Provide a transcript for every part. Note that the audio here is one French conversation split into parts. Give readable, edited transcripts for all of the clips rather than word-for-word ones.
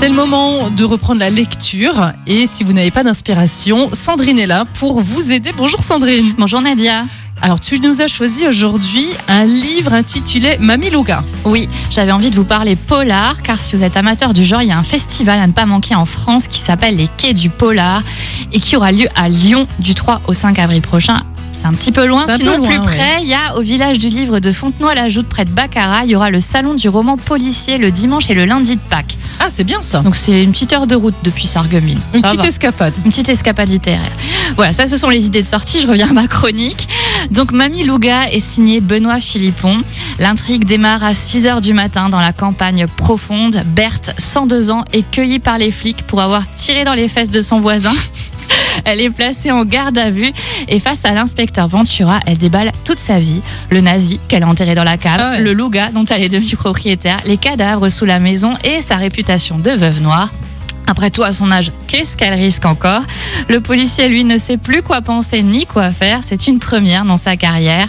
C'est le moment de reprendre la lecture. Et si vous n'avez pas d'inspiration, Sandrine est là pour vous aider. Bonjour Sandrine. Bonjour Nadia. Alors tu nous as choisi aujourd'hui un livre intitulé Mamie Louga. Oui, j'avais envie de vous parler polar, car si vous êtes amateur du genre, il y a un festival à ne pas manquer en France qui s'appelle les Quais du Polar et qui aura lieu à Lyon du 3 au 5 avril prochain. C'est un petit peu loin, sinon plus près, il y a au village du livre de Fontenoy-la-Joute près de Baccarat, il y aura le salon du roman policier le dimanche et le lundi de Pâques. Ah, c'est bien ça. Donc c'est une petite heure de route depuis Sarreguemines. Une petite escapade. Une petite escapade littéraire. Voilà, ça ce sont les idées de sortie, je reviens à ma chronique. Donc Mamie Louga est signée Benoît Philippon. L'intrigue démarre à 6h du matin dans la campagne profonde. Berthe, 102 ans, est cueillie par les flics pour avoir tiré dans les fesses de son voisin. Elle est placée en garde à vue et face à l'inspecteur Ventura, elle déballe toute sa vie. Le nazi qu'elle a enterré dans la cave, le louga dont elle est devenue propriétaire, les cadavres sous la maison et sa réputation de veuve noire. Après tout, à son âge, qu'est-ce qu'elle risque encore ? Le policier, lui, ne sait plus quoi penser ni quoi faire. C'est une première dans sa carrière.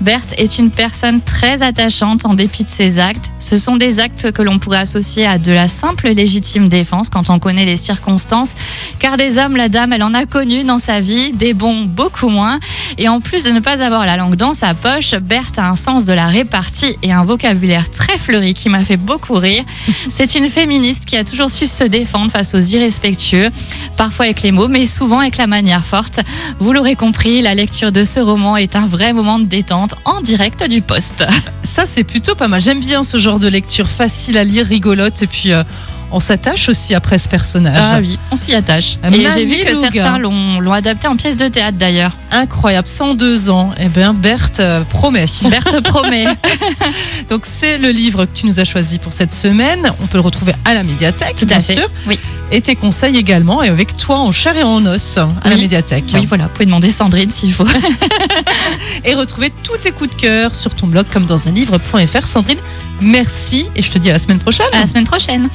Berthe est une personne très attachante en dépit de ses actes. Ce sont des actes que l'on pourrait associer à de la simple légitime défense quand on connaît les circonstances. Car des hommes, la dame, elle en a connu dans sa vie, des bons beaucoup moins. Et en plus de ne pas avoir la langue dans sa poche, Berthe a un sens de la répartie et un vocabulaire très fleuri qui m'a fait beaucoup rire. C'est une féministe qui a toujours su se défendre face aux irrespectueux, parfois avec les mots, mais souvent avec la manière forte. Vous l'aurez compris, la lecture de ce roman est un vrai moment de détente en direct du poste. Ça, c'est plutôt pas mal. J'aime bien ce genre de lecture facile à lire, rigolote, et puis on s'attache aussi après ce personnage. Ah oui, on s'y attache. Et j'ai vu que certains l'ont adapté en pièce de théâtre d'ailleurs. Incroyable, 102 ans. Eh bien, Berthe promet. Berthe promet. Donc, c'est le livre que tu nous as choisi pour cette semaine. On peut le retrouver à la médiathèque, tout bien à fait. sûr. Oui. Et tes conseils également, et avec toi en chair et en os à la médiathèque. Oui, voilà, vous pouvez demander Sandrine s'il faut. Et retrouver tous tes coups de cœur sur ton blog comme dans un livre.fr. Sandrine, merci et je te dis à la semaine prochaine. À la semaine prochaine.